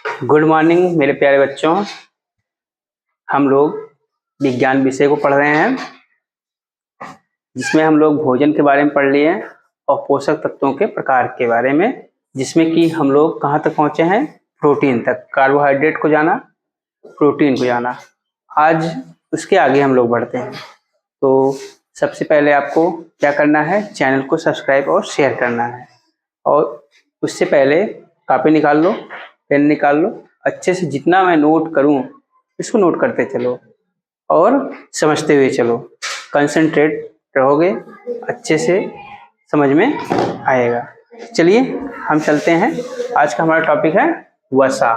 Good morning मेरे प्यारे बच्चों। हम लोग विज्ञान विषय को पढ़ रहे हैं, जिसमें हम लोग भोजन के बारे में पढ़ लिए और पोषक तत्वों के प्रकार के बारे में, जिसमें कि हम लोग कहाँ तक पहुँचे हैं, प्रोटीन तक। कार्बोहाइड्रेट को जाना, प्रोटीन को जाना। आज उसके आगे हम लोग बढ़ते हैं। तो सबसे पहले आपको क्या करना है, चैनल को सब्सक्राइब और शेयर करना है। और उससे पहले कॉपी निकाल लो, पेन निकाल लो, अच्छे से जितना मैं नोट करूं इसको नोट करते चलो और समझते हुए चलो। कंसंट्रेट रहोगे, अच्छे से समझ में आएगा। चलिए हम चलते हैं। आज का हमारा टॉपिक है वसा।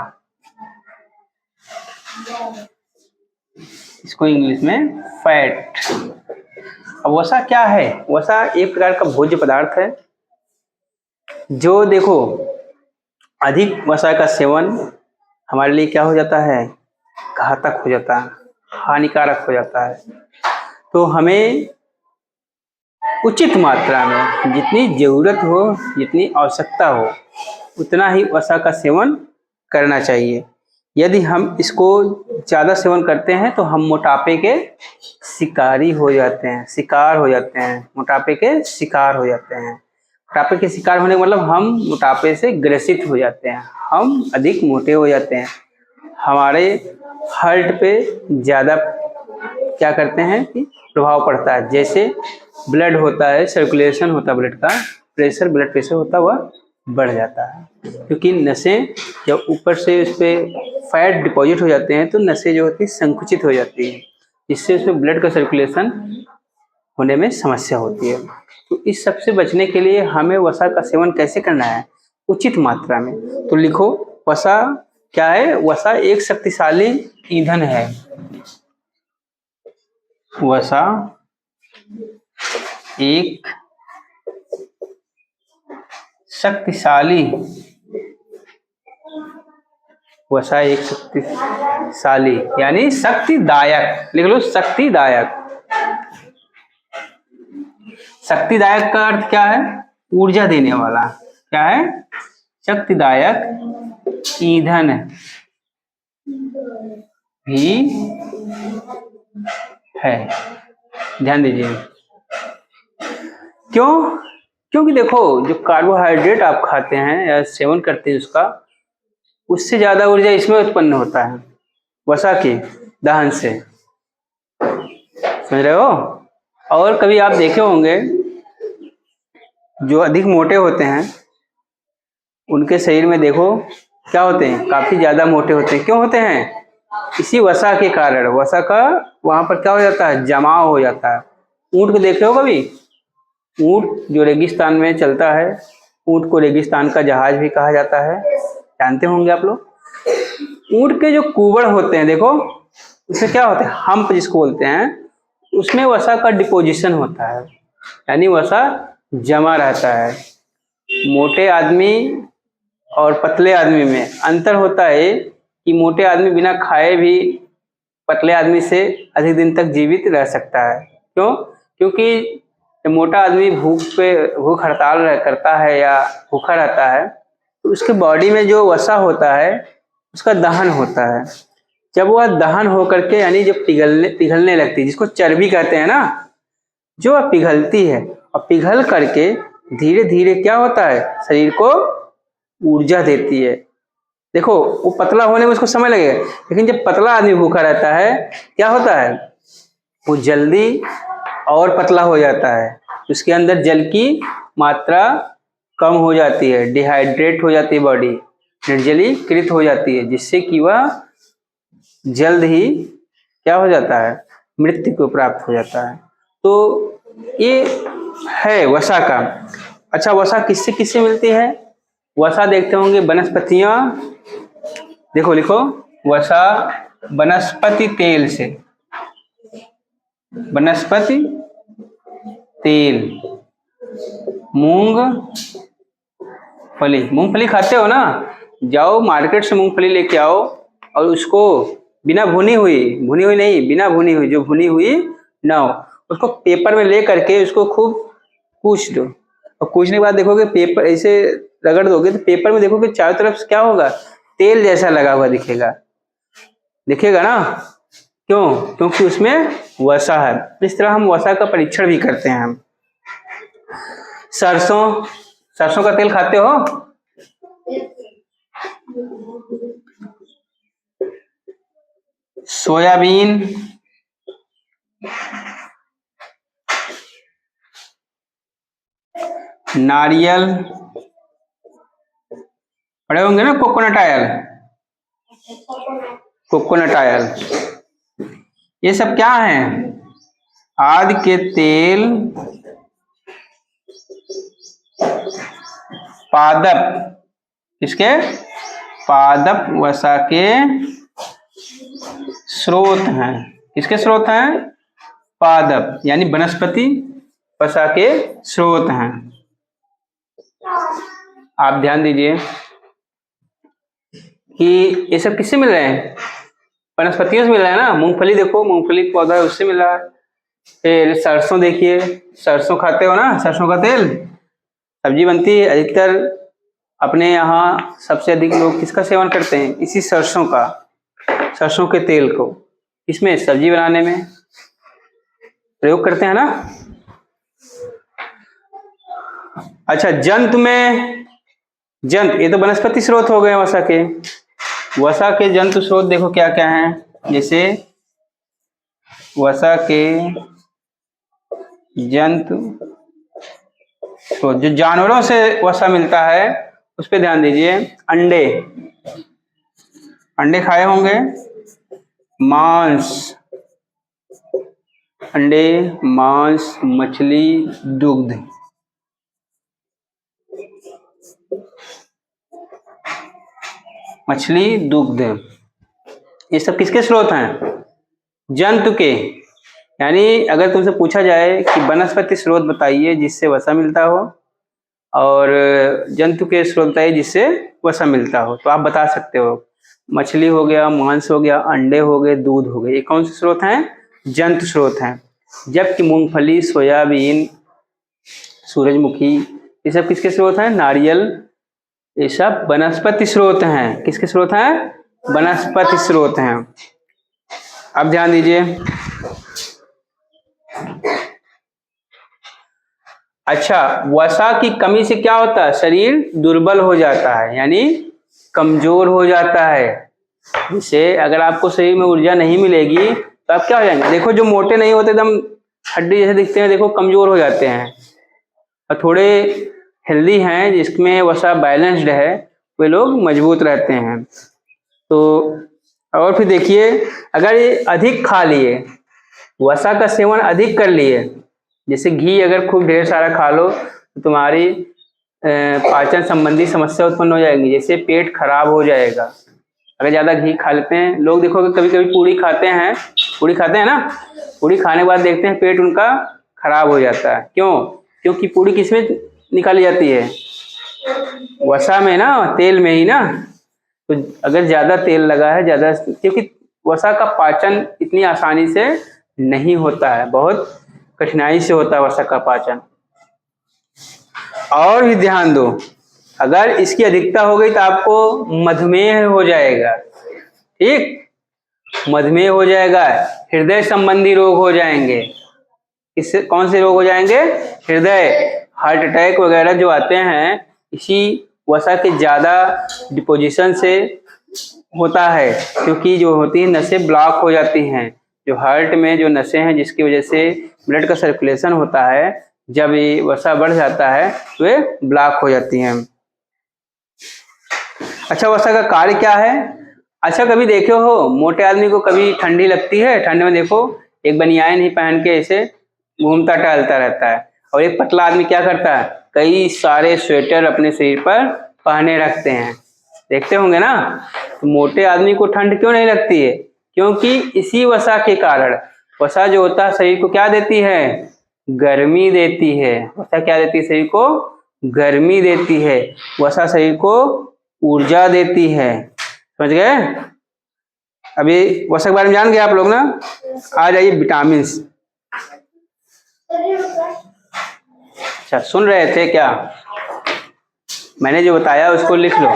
इसको इंग्लिश में फैट। अब वसा क्या है? वसा एक प्रकार का भोज्य पदार्थ है जो, देखो, अधिक वसा का सेवन हमारे लिए क्या हो जाता है, घातक हो जाता है, हानिकारक हो जाता है। तो हमें उचित मात्रा में, जितनी जरूरत हो, जितनी आवश्यकता हो, उतना ही वसा का सेवन करना चाहिए। यदि हम इसको ज़्यादा सेवन करते हैं तो हम मोटापे के शिकारी हो जाते हैं, मोटापे के शिकार हो जाते हैं। मोटापे के शिकार होने का मतलब हम मोटापे से ग्रसित हो जाते हैं, हम अधिक मोटे हो जाते हैं। हमारे हार्ट पे ज़्यादा क्या करते हैं कि प्रभाव पड़ता है। जैसे ब्लड होता है, सर्कुलेशन होता है, ब्लड का प्रेशर, ब्लड प्रेशर होता है, वह बढ़ जाता है। क्योंकि नसें जब ऊपर से उस पर फैट डिपॉजिट हो जाते हैं तो नसें जो होती है संकुचित हो जाती है, जिससे उसमें ब्लड का सर्कुलेशन होने में समस्या होती है। तो इस सब से बचने के लिए हमें वसा का सेवन कैसे करना है, उचित मात्रा में। तो लिखो, वसा क्या है? वसा एक शक्तिशाली ईंधन है। वसा एक शक्तिशाली यानी शक्तिदायक। लिख लो, शक्तिदायक। शक्तिदायक का अर्थ क्या है? ऊर्जा देने वाला। क्या है? शक्तिदायक ईंधन भी है। ध्यान दीजिए। क्यों? क्योंकि देखो, जो कार्बोहाइड्रेट आप खाते हैं या सेवन करते हैं उससे ज्यादा ऊर्जा इसमें उत्पन्न होता है, वसा के दहन से। समझ रहे हो? और कभी आप देखे होंगे, जो अधिक मोटे होते हैं उनके शरीर में देखो क्या होते हैं, काफी ज्यादा मोटे होते हैं। क्यों होते हैं? इसी वसा के कारण। वसा का वहां पर क्या हो जाता है, जमाव हो जाता है। ऊंट को देखे हो कभी? ऊंट जो रेगिस्तान में चलता है, ऊंट को रेगिस्तान का जहाज भी कहा जाता है, जानते होंगे आप लोग। ऊंट के जो कुबड़ होते हैं, देखो उसमें क्या होता है, हम्प जिसको बोलते हैं, उसमें वसा का डिपोजिशन होता है, यानी वसा जमा रहता है। मोटे आदमी और पतले आदमी में अंतर होता है कि मोटे आदमी बिना खाए भी पतले आदमी से अधिक दिन तक जीवित रह सकता है। क्यों? क्योंकि मोटा आदमी भूख हड़ताल करता है या भूखा रहता है, तो उसके बॉडी में जो वसा होता है उसका दहन होता है। जब वह दहन होकर के, यानी जब पिघलने लगती है, जिसको चर्बी कहते हैं ना, जो वह पिघलती है और पिघल करके धीरे धीरे क्या होता है, शरीर को ऊर्जा देती है। देखो, वो पतला होने में उसको समय लगेगा, लेकिन जब पतला आदमी भूखा रहता है क्या होता है, वो जल्दी और पतला हो जाता है। उसके अंदर जल की मात्रा कम हो जाती है, डिहाइड्रेट हो जाती है, बॉडी निर्जलीकृत हो जाती है, जिससे कि वह जल्द ही क्या हो जाता है, मृत्यु को प्राप्त हो जाता है। तो ये है वसा का। अच्छा, वसा किससे किससे मिलती है? वसा देखते होंगे वनस्पतियां। देखो, लिखो, वसा वनस्पति तेल से। वनस्पति तेल, मूंगफली खाते हो ना? जाओ मार्केट से मूंगफली लेके आओ और उसको बिना भुनी हुई जो भुनी हुई ना हो, उसको पेपर में ले करके उसको खूब कूच दो। और कूचने के बाद देखोगे पेपर ऐसे रगड़ दोगे तो पेपर में देखोगे चारों तरफ क्या होगा, तेल जैसा लगा हुआ दिखेगा, दिखेगा ना। क्यों? क्योंकि उसमें वसा है। इस तरह हम वसा का परीक्षण भी करते हैं। हम सरसों, सरसों का तेल खाते हो? सोयाबीन, नारियल, पढ़े होंगे ना, कोकोनट ऑयल, कोकोनट ऑयल, ये सब क्या है? आदि के तेल पादप, किसके? पादप वसा के स्रोत हैं। किसके स्रोत हैं? पादप यानी वनस्पति वसा के स्रोत हैं। आप ध्यान दीजिए कि ये सब किससे मिल रहे हैं? वनस्पतियों से मिल रहा है ना। मूंगफली देखो, मूंगफली का पौधा है, उससे मिल रहा है। फिर सरसों देखिए, सरसों खाते हो ना, सरसों का तेल सब्जी बनती है। अधिकतर अपने यहाँ सबसे अधिक लोग किसका सेवन करते हैं? इसी सरसों का, सरसों के तेल को इसमें सब्जी बनाने में प्रयोग करते हैं ना। अच्छा, जंतु में, जंतु ये तो वनस्पति स्रोत हो गए वसा के। वसा के जंतु स्रोत देखो क्या क्या हैं। जैसे वसा के जंतु स्रोत, जो जानवरों से वसा मिलता है उस पर ध्यान दीजिए। अंडे, अंडे खाए होंगे। मांस, अंडे, मांस, मछली, दुग्ध, मछली, दुग्ध, ये सब किसके स्रोत हैं? जंतु के। यानी अगर तुमसे पूछा जाए कि वनस्पति स्रोत बताइए जिससे वसा मिलता हो, और जंतु के स्रोत बताइए जिससे वसा मिलता हो, तो आप बता सकते हो। मछली हो गया, मांस हो गया, अंडे हो गए, दूध हो गए, ये कौन से स्रोत हैं? जंतु स्रोत हैं। जबकि मूंगफली, सोयाबीन, सूरजमुखी, ये सब किसके स्रोत हैं? नारियल, ये सब वनस्पति स्रोत हैं। किसके स्रोत हैं? वनस्पति स्रोत हैं। अब ध्यान दीजिए। अच्छा, वसा की कमी से क्या होता है? शरीर दुर्बल हो जाता है, यानी कमजोर हो जाता है। जिससे अगर आपको शरीर में ऊर्जा नहीं मिलेगी तो आप क्या हो जाएंगे? देखो, जो मोटे नहीं होते, एकदम हड्डी जैसे दिखते हैं, देखो कमजोर हो जाते हैं। और थोड़े हेल्दी हैं, जिसमें वसा बैलेंस्ड है, वे लोग मजबूत रहते हैं। तो और फिर देखिए, अगर ये अधिक खा लिए, वसा का सेवन अधिक कर लिए, जैसे घी अगर खूब ढेर सारा खा लो तो तुम्हारी पाचन संबंधी समस्या उत्पन्न हो जाएगी। जैसे पेट खराब हो जाएगा अगर ज्यादा घी खा लेते हैं। लोग देखोगे कभी कभी पूड़ी खाते हैं, पूड़ी खाते हैं ना, पूड़ी खाने के बाद देखते हैं पेट उनका खराब हो जाता है। क्यों? क्योंकि पूड़ी किसमें निकाली जाती है? वसा में ना, तेल में ही ना। तो अगर ज्यादा तेल लगा है, ज्यादा, क्योंकि वसा का पाचन इतनी आसानी से नहीं होता है, बहुत कठिनाई से होता है वसा का पाचन। और भी ध्यान दो, अगर इसकी अधिकता हो गई तो आपको मधुमेह हो जाएगा। ठीक, मधुमेह हो जाएगा, हृदय संबंधी रोग हो जाएंगे। इससे कौन से रोग हो जाएंगे? हृदय, हार्ट अटैक वगैरह जो आते हैं, इसी वसा के ज्यादा डिपोजिशन से होता है। क्योंकि जो होती है नसें ब्लॉक हो जाती हैं, जो हार्ट में जो नसें हैं जिसकी वजह से ब्लड का सर्कुलेशन होता है, जब ये वसा बढ़ जाता है तो वे ब्लॉक हो जाती हैं। अच्छा, वसा का कार्य क्या है? अच्छा, कभी देखे हो मोटे आदमी को कभी ठंडी लगती है? ठंड में देखो एक बनियान ही पहन के ऐसे घूमता टहलता रहता है, और एक पतला आदमी क्या करता है? कई सारे स्वेटर अपने शरीर पर पहने रखते हैं, देखते होंगे ना। तो मोटे आदमी को ठंड क्यों नहीं लगती है? क्योंकि इसी वसा के कारण, वसा जो होता है शरीर को क्या देती है? गर्मी देती है। वसा क्या देती है शरीर को? गर्मी देती है। वसा शरीर को ऊर्जा देती है। समझ गए? अभी वसा के बारे में जान गए आप लोग ना। आ जाइए विटामिन। अच्छा, सुन रहे थे क्या? मैंने जो बताया उसको लिख लो।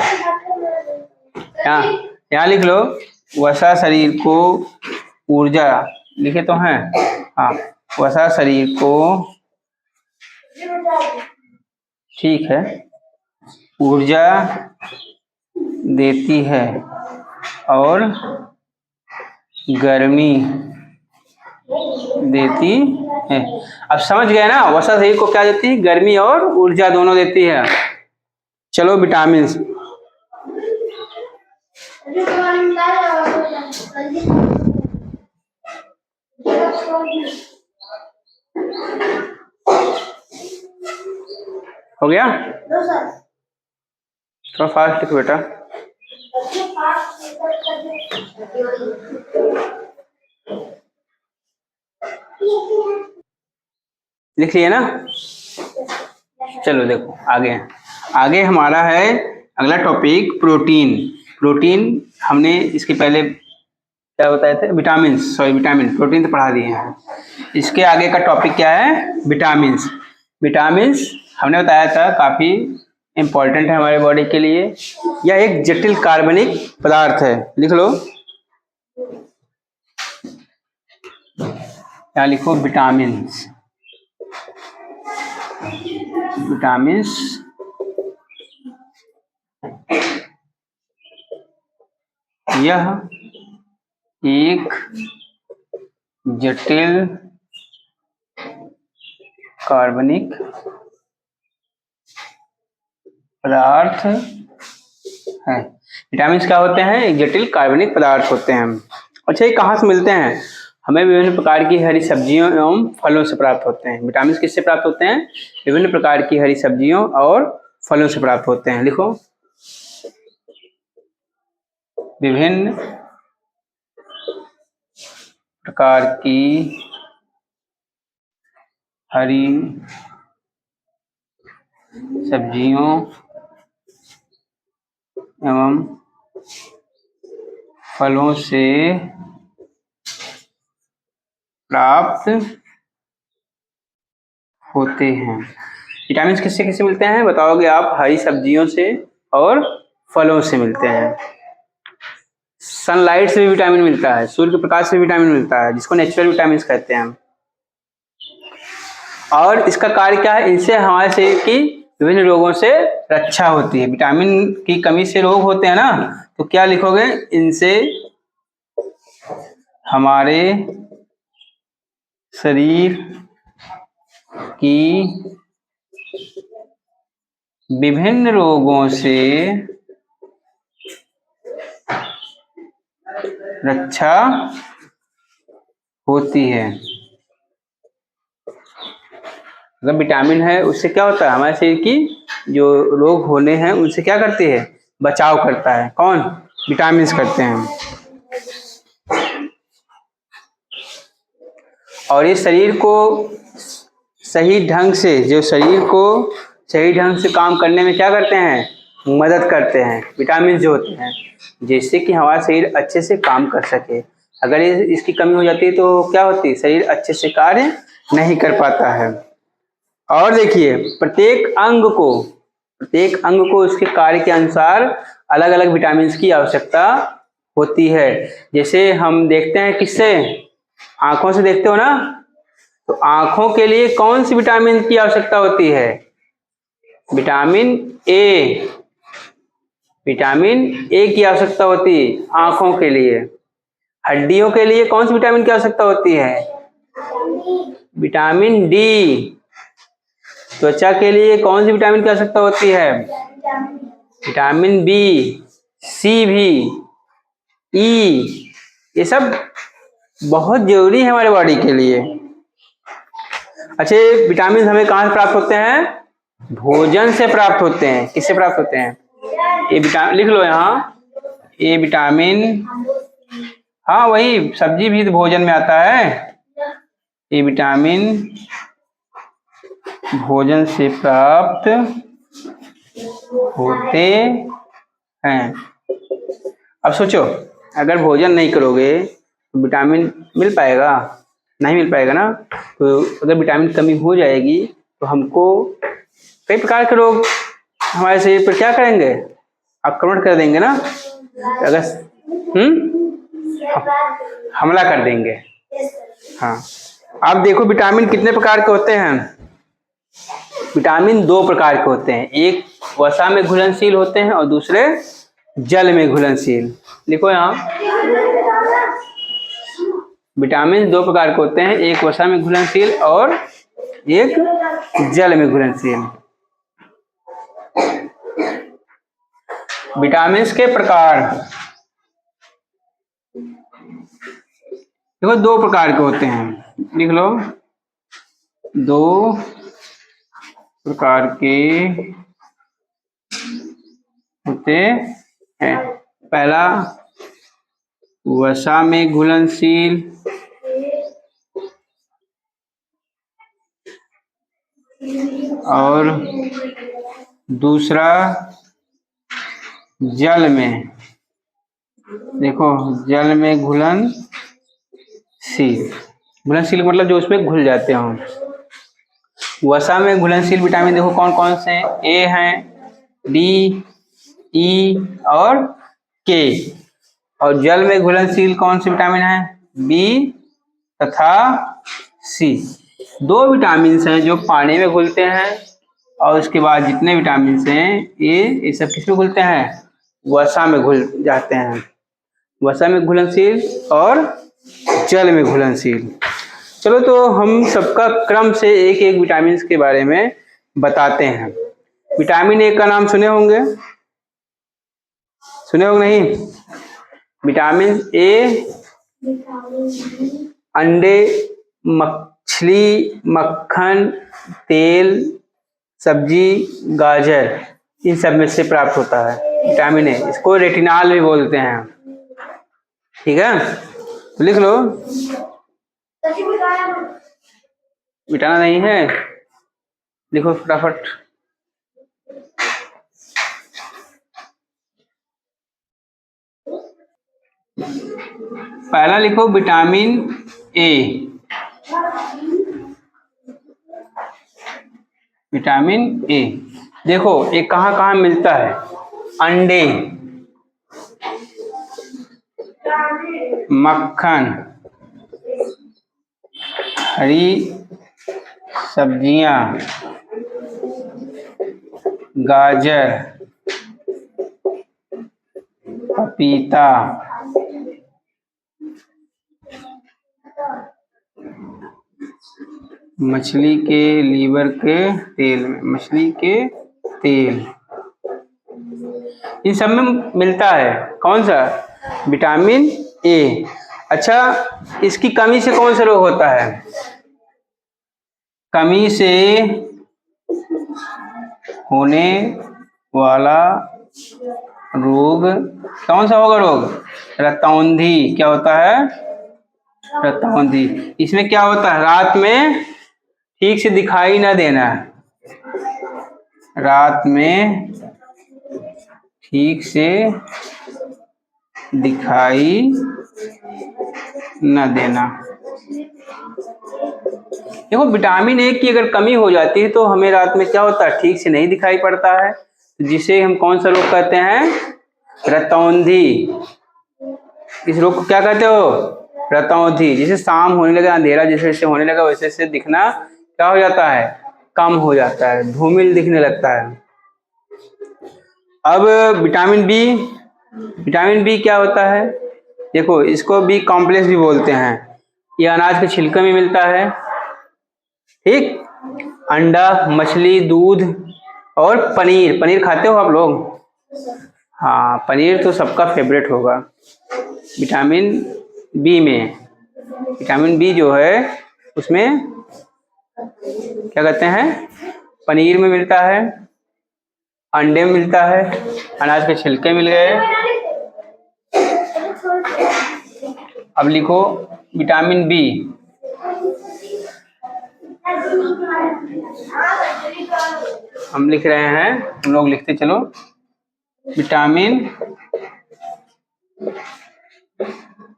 यहाँ यहाँ लिख लो, वसा शरीर को ऊर्जा, लिखे तो हैं, हाँ, वसा शरीर को, ठीक है, ऊर्जा देती है और गर्मी देती है। अब समझ गए ना, वसा शरीर को क्या देती है, गर्मी और ऊर्जा दोनों देती है। चलो विटामिन, हो गया, थोड़ा फास्ट लिखो बेटा। लिख लिए ना, चलो देखो आगे, आगे हमारा है अगला टॉपिक प्रोटीन। प्रोटीन हमने इसके पहले क्या बताए थे, विटामिन, सॉरी विटामिन, प्रोटीन तो पढ़ा दिए हैं। इसके आगे का टॉपिक क्या है, विटामिन्स। विटामिन्स हमने बताया था काफी इम्पोर्टेंट है हमारे बॉडी के लिए। यह एक जटिल कार्बनिक पदार्थ है, लिख लो, क्या लिखो, विटामिन्स। विटामिन्स यह एक जटिल कार्बनिक पदार्थ है। विटामिन्स क्या होते हैं, एक जटिल कार्बनिक पदार्थ होते हैं। अच्छा, ये कहाँ से मिलते हैं, हमें विभिन्न प्रकार की हरी सब्जियों एवं फलों से प्राप्त होते हैं। विटामिन्स किससे प्राप्त होते हैं, विभिन्न प्रकार की हरी सब्जियों और फलों से प्राप्त होते हैं। लिखो, विभिन्न प्रकार की हरी सब्जियों एवं फलों से प्राप्त होते हैं। विटामिन किससे किससे मिलते हैं बताओगे आप, हरी सब्जियों से और फलों से मिलते हैं। सनलाइट से भी विटामिन मिलता है, सूर्य के प्रकाश से भी विटामिन मिलता है, जिसको नेचुरल विटामिन कहते हैं। और इसका कार्य क्या है, इनसे हमारे शरीर की विभिन्न रोगों से रक्षा होती है। विटामिन की कमी से रोग होते हैं ना, तो क्या लिखोगे, इनसे हमारे शरीर की विभिन्न रोगों से रक्षा होती है। अगर विटामिन है उससे क्या होता है, हमारे शरीर की जो रोग होने हैं उनसे क्या करती है, बचाव करता है। कौन, विटामिन करते हैं। और ये शरीर को सही ढंग से, जो शरीर को सही ढंग से काम करने में क्या करते हैं, मदद करते हैं। विटामिन जो होते हैं, जिससे कि हमारा शरीर अच्छे से काम कर सके। अगर इसकी कमी हो जाती है तो क्या होती है, शरीर अच्छे से कार्य नहीं कर पाता है। और देखिए, प्रत्येक अंग को उसके कार्य के अनुसार अलग अलग विटामिन की आवश्यकता होती है। जैसे हम देखते हैं किससे, आंखों से देखते हो ना, तो आंखों के लिए कौन सी विटामिन की आवश्यकता होती है, विटामिन ए। विटामिन ए की आवश्यकता होती है आंखों के लिए। हड्डियों के लिए कौन सी विटामिन की आवश्यकता होती है, विटामिन डी। त्वचा के लिए कौन सी विटामिन की आवश्यकता होती है, विटामिन बी, सी भी, ई। ये सब बहुत जरूरी है हमारे बॉडी के लिए। अच्छे विटामिन हमें कहाँ से प्राप्त होते हैं, भोजन से प्राप्त होते हैं। किससे प्राप्त होते हैं, ये विटामिन लिख लो यहाँ, ये विटामिन, हाँ वही सब्जी भी तो भोजन में आता है। ये विटामिन भोजन से प्राप्त होते हैं। अब सोचो, अगर भोजन नहीं करोगे तो विटामिन मिल पाएगा, नहीं मिल पाएगा ना। तो अगर विटामिन की कमी हो जाएगी तो हमको कई प्रकार के रोग हमारे शरीर पर क्या करेंगे, आक्रमण कर देंगे ना। अगर हमला कर देंगे। हाँ, अब देखो विटामिन कितने प्रकार के होते हैं। विटामिन 2 प्रकार के होते हैं, एक वसा में घुलनशील होते हैं और दूसरे जल में घुलनशील। लिखो यहाँ, विटामिन 2 प्रकार के होते हैं, एक वसा में घुलनशील और एक जल में घुलनशील। विटामिन के प्रकार देखो 2 प्रकार के होते हैं, लिख लो 2 प्रकार के होते हैं। पहला वसा में घुलनशील और दूसरा जल में। देखो जल में घुलनशील, घुलनशील मतलब जो उसमें घुल जाते हों। वसा में घुलनशील विटामिन देखो कौन कौन से हैं, ए हैं, डी, ई और के। और जल में घुलनशील कौन से विटामिन हैं, बी तथा सी। 2 विटामिन हैं जो पानी में घुलते हैं और उसके बाद जितने विटामिन हैं ये सब किसमें घुलते हैं, वसा में घुल जाते हैं। वसा में घुलनशील और जल में घुलनशील। चलो तो हम सबका क्रम से एक एक विटामिन के बारे में बताते हैं। विटामिन ए का नाम सुने होंगे, सुने होंगे नहीं? विटामिन ए अंडे, मछली, मक्खन, तेल, सब्जी, गाजर, इन सब में से प्राप्त होता है विटामिन ए। इसको रेटिनॉल भी बोलते हैं। ठीक है, तो लिख लो। मिटाना नहीं है, लिखो फटाफट। पहला लिखो विटामिन ए। विटामिन ए देखो ये कहाँ कहाँ मिलता है, अंडे, मक्खन, हरी सब्जियां, गाजर, पपीता, मछली के लीवर के तेल में, मछली के तेल, इन सब में मिलता है कौन सा, विटामिन ए। अच्छा, इसकी कमी से कौन सा रोग होता है, कमी से होने वाला रोग कौन सा होगा, रोग रतौंधी। क्या होता है, रतौंधी। इसमें क्या होता है, रात में ठीक से दिखाई ना देना, रात में ठीक से दिखाई न देना। देखो विटामिन ए की अगर कमी हो जाती है तो हमें रात में क्या होता है, ठीक से नहीं दिखाई पड़ता है, जिसे हम कौन सा रोग कहते हैं, रतौंधी। इस रोग को क्या कहते हो, रतौंधी। जिसे शाम होने लगा, अंधेरा जैसे जैसे होने लगा वैसे वैसे दिखना क्या हो जाता है, कम हो जाता है, धूमिल दिखने लगता है। अब विटामिन बी, विटामिन बी क्या होता है, देखो इसको बी कॉम्प्लेक्स भी बोलते हैं। ये अनाज के छिलके में मिलता है, ठीक, अंडा, मछली, दूध और पनीर। पनीर खाते हो आप लोग, हाँ पनीर तो सबका फेवरेट होगा। विटामिन बी में, विटामिन बी जो है उसमें क्या कहते हैं, पनीर में मिलता है, अंडे में मिलता है, अनाज के छिलके मिल गए। अब लिखो विटामिन बी, हम लिख रहे हैं, हम लोग लिखते चलो। विटामिन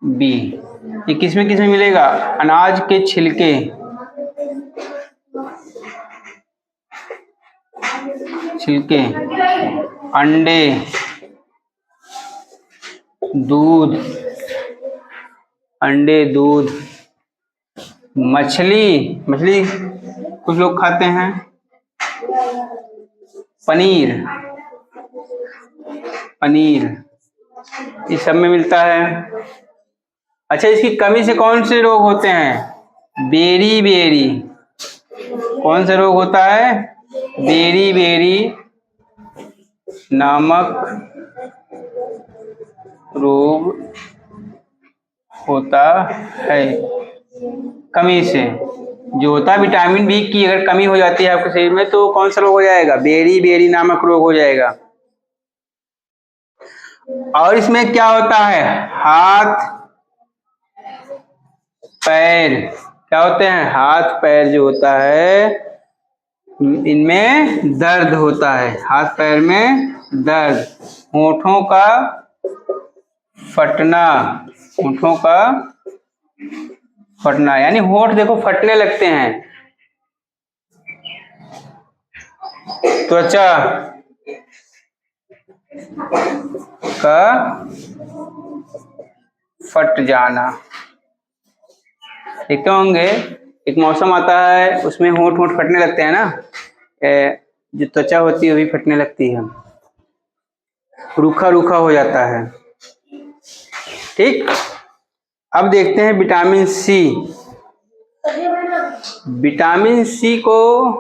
बी ये किसमें किसमें मिलेगा, अनाज के छिलके, छिलके, अंडे, दूध, अंडे, दूध, मछली, मछली कुछ लोग खाते हैं, पनीर, पनीर, इस सब में मिलता है। अच्छा, इसकी कमी से कौन से रोग होते हैं? बेरी बेरी, कौन सा रोग होता है? बेरी बेरी नामक रोग होता है कमी से। जो होता है विटामिन बी की अगर कमी हो जाती है आपके शरीर में तो कौन सा रोग हो जाएगा? बेरी बेरी नामक रोग हो जाएगा। और इसमें क्या होता है? हाथ पैर, क्या होते हैं? हाथ पैर जो होता है इनमें दर्द होता है, हाथ पैर में दर्द, होठों का फटना, होठों का फटना, यानी होठ देखो फटने लगते हैं, त्वचा का फट जाना। देखते होंगे एक मौसम आता है उसमें होठ होठ फटने लगते हैं ना, जो त्वचा होती है वो भी फटने लगती है, रूखा रूखा हो जाता है। ठीक, अब देखते हैं विटामिन सी। विटामिन सी को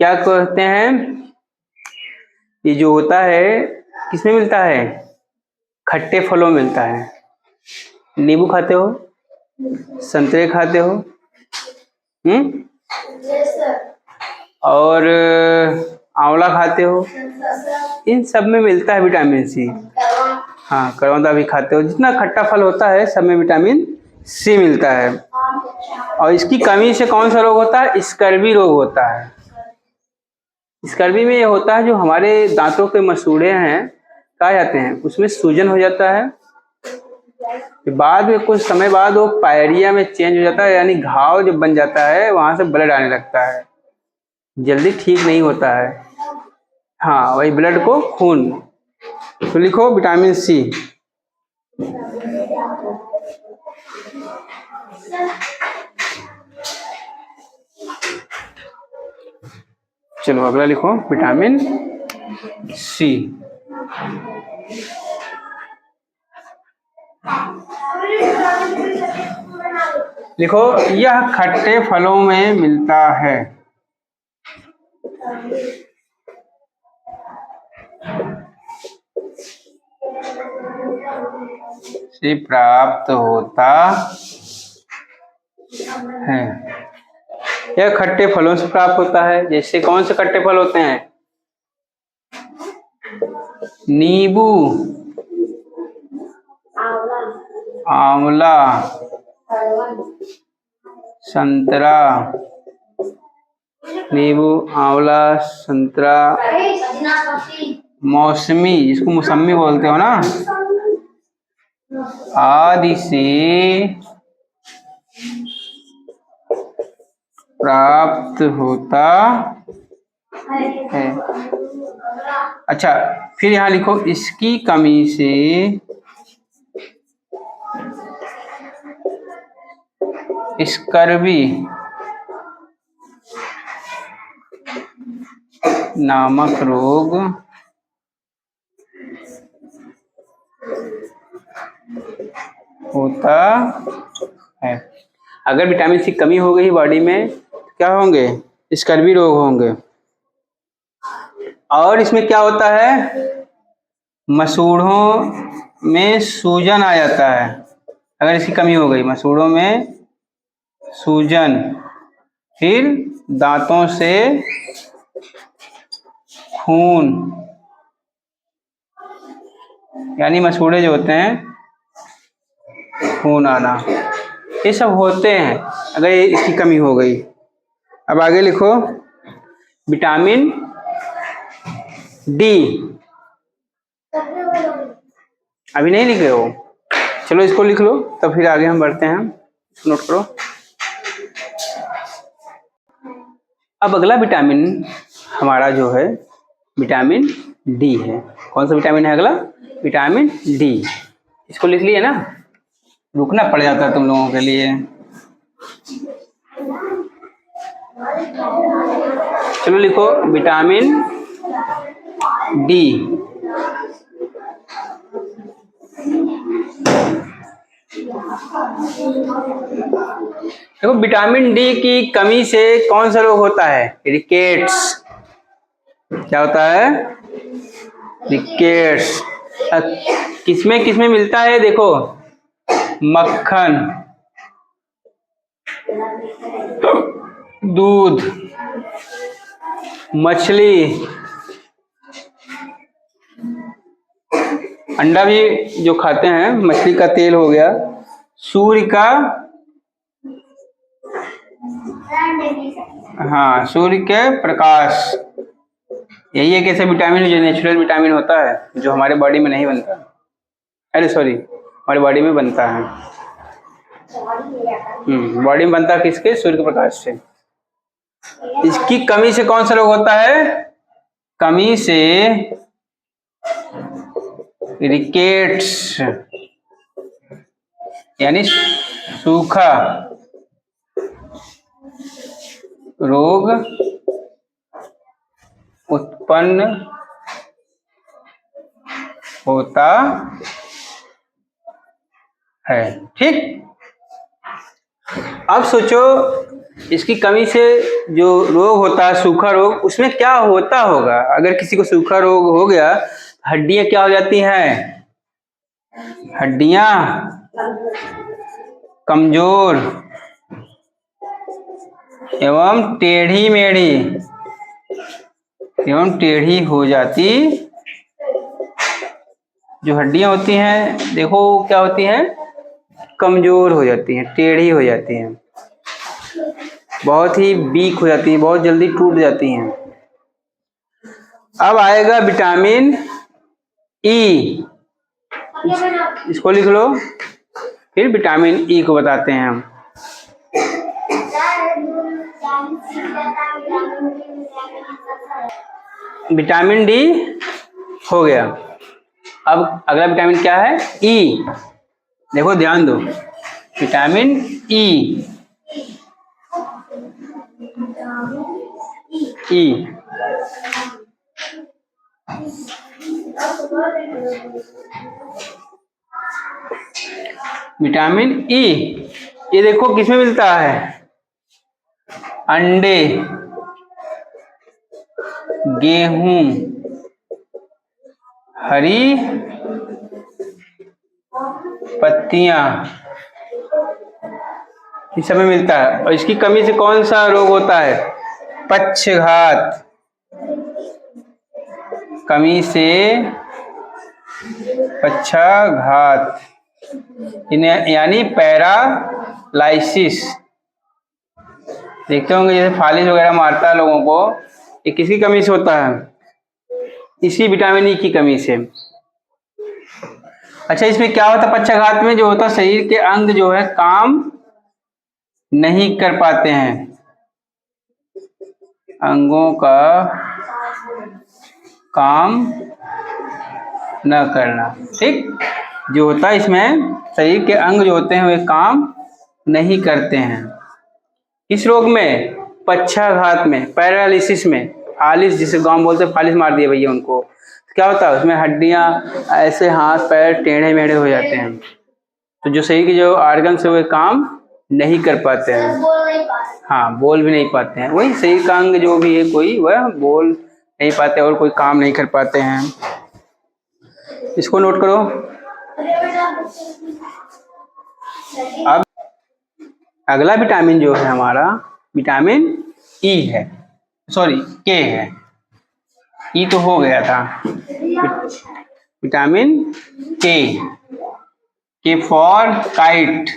क्या कहते हैं? ये जो होता है किसमें मिलता है? खट्टे फलों में मिलता है। नींबू खाते हो, संतरे खाते हो, और आंवला खाते हो, इन सब में मिलता है विटामिन सी। हाँ, करौंदा भी खाते हो, जितना खट्टा फल होता है सब में विटामिन सी मिलता है। और इसकी कमी से कौन सा रोग होता है? स्कर्वी रोग होता है। स्कर्वी में ये होता है जो हमारे दांतों के मसूड़े हैं कहा जाते हैं, उसमें सूजन हो जाता है, बाद में कुछ समय बाद वो पायरिया में चेंज हो जाता है, यानी घाव जब बन जाता है वहां से ब्लड आने लगता है, जल्दी ठीक नहीं होता है। हाँ, वही ब्लड को खून। तो लिखो विटामिन सी। चलो अगला लिखो विटामिन सी। लिखो यह खट्टे फलों में मिलता है। से प्राप्त होता है। यह खट्टे फलों से प्राप्त होता है। जैसे कौन से खट्टे फल होते हैं? नींबू, आंवला, संतरा, नींबू, आंवला, संतरा, मौसमी, जिसको मौसमी बोलते हो ना, आदि से प्राप्त होता है। अच्छा, फिर यहाँ लिखो इसकी कमी से स्कर्वी नामक रोग होता है। अगर विटामिन सी कमी हो गई बॉडी में तो क्या होंगे? स्कर्वी रोग होंगे। और इसमें क्या होता है? मसूड़ों में सूजन आ जाता है। अगर इसकी कमी हो गई, मसूड़ों में सूजन, फिर दांतों से खून, यानी मसूड़े जो होते हैं खून आना, ये सब होते हैं अगर इसकी कमी हो गई। अब आगे लिखो विटामिन डी। अभी नहीं लिखे हो? चलो इसको लिख लो, तब फिर आगे हम बढ़ते हैं। नोट करो। अब अगला विटामिन हमारा जो है विटामिन डी है। कौन सा विटामिन है अगला? Vitamin D. इसको लिख लिए ना, रुकना पड़ जाता है तुम लोगों के लिए। चलो लिखो विटामिन डी। देखो विटामिन डी की कमी से कौन सा रोग होता है? रिकेट्स। क्या होता है? रिकेट्स। किसमें किसमें मिलता है? देखो, मक्खन, दूध, मछली, अंडा भी जो खाते हैं, मछली का तेल हो गया, सूर्य का, हाँ, सूर्य के प्रकाश, यही एक ऐसे विटामिन जो नेचुरल विटामिन होता है जो हमारे बॉडी में नहीं बनता। अरे सॉरी, हमारे बॉडी में बनता है। बॉडी में बनता है किसके? सूर्य के प्रकाश से। इसकी कमी से कौन सा रोग होता है? कमी से रिकेट्स यानी सूखा रोग उत्पन्न होता है। ठीक, अब सोचो इसकी कमी से जो रोग होता है, सूखा रोग, उसमें क्या होता होगा? अगर किसी को सूखा रोग हो गया, हड्डियां क्या हो जाती हैं? हड्डियां कमजोर एवं टेढ़ी मेढ़ी हो जाती। जो हड्डियां होती हैं, देखो क्या होती हैं? कमजोर हो जाती हैं, टेढ़ी हो जाती हैं, बहुत ही वीक हो जाती हैं, बहुत जल्दी टूट जाती हैं। अब आएगा विटामिन ई। इसको लिख लो, फिर विटामिन ई को बताते हैं हम। विटामिन डी हो गया। अब अगला विटामिन क्या है? ई। देखो ध्यान दो, vitamin E. E vitamin E, ये देखो किसमें मिलता है? अंडे, गेहूं, हरी पत्तियां, इस सब में मिलता है। और इसकी कमी से कौन सा रोग होता है? पक्षघात। कमी से पक्षाघात यानी पैरालाइसिस। देखते होंगे जैसे फालिज वगैरह मारता है लोगों को, ये किसकी कमी से होता है? इसी विटामिन ई की कमी से। अच्छा, इसमें क्या होता है? पक्षाघात में जो होता है, शरीर के अंग जो है काम नहीं कर पाते हैं, अंगों का काम न करना। ठीक, जो होता है इसमें, शरीर के अंग जो होते हैं वे काम नहीं करते हैं। इस रोग में, पक्षाघात में, पैरालिसिस में, फालिस जिसे गांव बोलते हैं, फालिस मार दिए भैया उनको, क्या होता है? उसमें हड्डियां, ऐसे हाथ पैर टेढ़े मेढ़े हो जाते हैं। तो जो शरीर के जो ऑर्गन्स है वे काम नहीं कर पाते हैं। हाँ, बोल भी नहीं पाते हैं। वही शरीर का अंग जो भी है कोई, वह बोल नहीं पाते और कोई काम नहीं कर पाते हैं। इसको नोट करो। अब अगला विटामिन जो है हमारा, विटामिन ई है, सॉरी के है। ई तो हो गया था। विटामिन के फॉर काइट।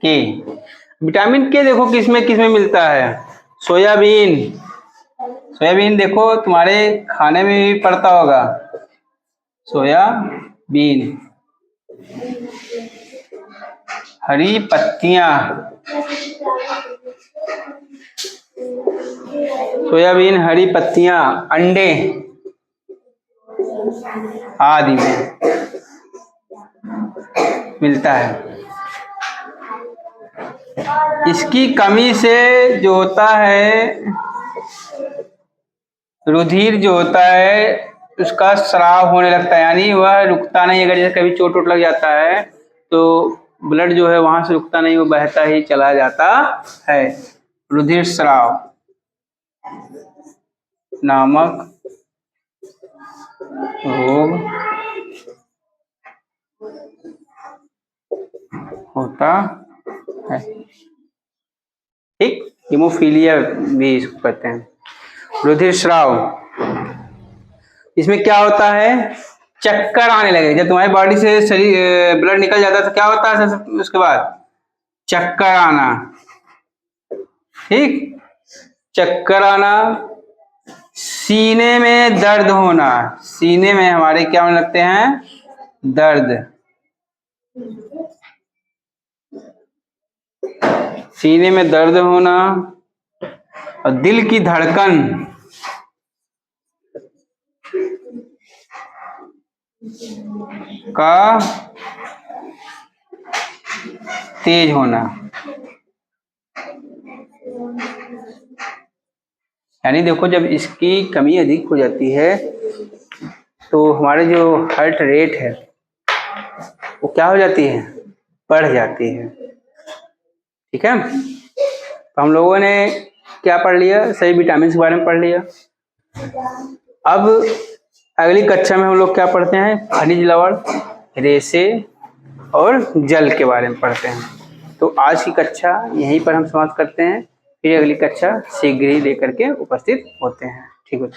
के, विटामिन के देखो किसमें किसमें मिलता है? सोयाबीन। सोयाबीन देखो तुम्हारे खाने में भी पड़ता होगा, सोयाबीन। हरी पत्तियां, सोयाबीन, हरी पत्तियां, अंडे, आदि में मिलता है। इसकी कमी से जो होता है रुधिर जो होता है उसका स्राव होने लगता है, यानी वह रुकता नहीं। अगर जैसे कभी चोट वोट लग जाता है तो ब्लड जो है वहां से रुकता नहीं, वो बहता ही चला जाता है। रुधिर स्राव नामक रोग होता है। ठीक, हीमोफीलिया भी इसको कहते हैं। रुधिर स्राव, इसमें क्या होता है, चक्कर आने लगे। जब तुम्हारी बॉडी से शरीर ब्लड निकल जाता है तो क्या होता है, उसके बाद चक्कर आना। ठीक, चक्कर आना, सीने में दर्द होना। सीने में हमारे क्या होने लगते हैं, दर्द। सीने में दर्द होना और दिल की धड़कन का तेज होना। यानी देखो, जब इसकी कमी अधिक हो जाती है तो हमारे जो हार्ट रेट है वो क्या हो जाती है, बढ़ जाती है। ठीक है, तो हम लोगों ने क्या पढ़ लिया, सही विटामिन के बारे में पढ़ लिया। अब अगली कक्षा में हम लोग क्या पढ़ते हैं, खनिज लवण, रेशे और जल के बारे में पढ़ते हैं। तो आज की कक्षा यहीं पर हम समाप्त करते हैं, फिर अगली कक्षा शीघ्र ही लेकर के उपस्थित होते हैं। ठीक है।